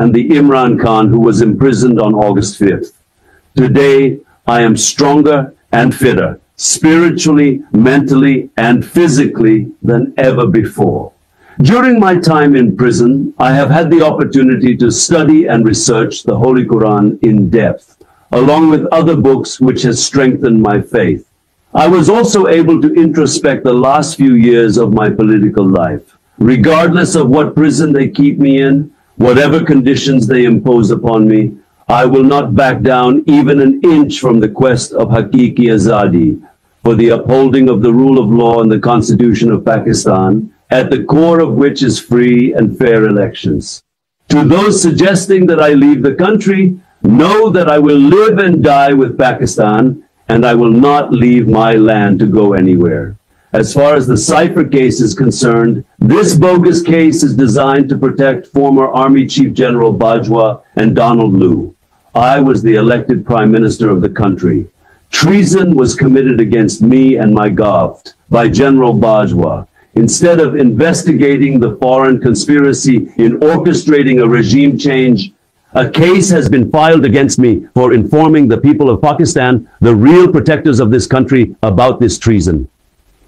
and the Imran Khan who was imprisoned on August 5th. Today, I am stronger and fitter, spiritually, mentally, and physically than ever before. During my time in prison, I have had the opportunity to study and research the Holy Quran in depth, along with other books which has strengthened my faith. I was also able to introspect the last few years of my political life. Regardless of what prison they keep me in, whatever conditions they impose upon me, I will not back down even an inch from the quest of Hakiki Azadi, for the upholding of the rule of law and the Constitution of Pakistan, at the core of which is free and fair elections. To those suggesting that I leave the country, know that I will live and die with Pakistan, and I will not leave my land to go anywhere. As far as the Cypher case is concerned, this bogus case is designed to protect former Army Chief General Bajwa and Donald Lu. I was the elected Prime Minister of the country. Treason was committed against me and my Govt by General Bajwa. Instead of investigating the foreign conspiracy in orchestrating a regime change, a case has been filed against me for informing the people of Pakistan, the real protectors of this country, about this treason.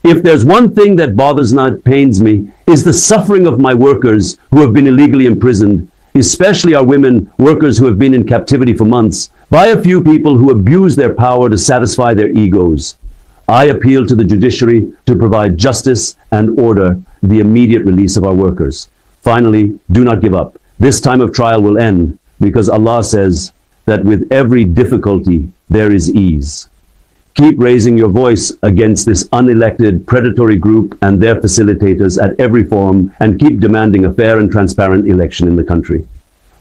If there's one thing that bothers me, pains me, is the suffering of my workers who have been illegally imprisoned, especially our women workers who have been in captivity for months, by a few people who abuse their power to satisfy their egos. I appeal to the judiciary to provide justice and order, the immediate release of our workers. Finally, do not give up. This time of trial will end, because Allah says that with every difficulty there is ease. Keep raising your voice against this unelected predatory group and their facilitators at every forum, and keep demanding a fair and transparent election in the country.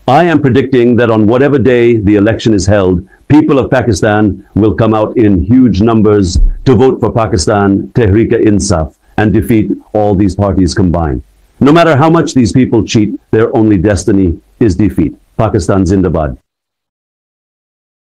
I am predicting that on whatever day the election is held, people of Pakistan will come out in huge numbers to vote for Pakistan Tehreek-e-Insaf and defeat all these parties combined. No matter how much these people cheat, their only destiny is defeat. Pakistan Zindabad.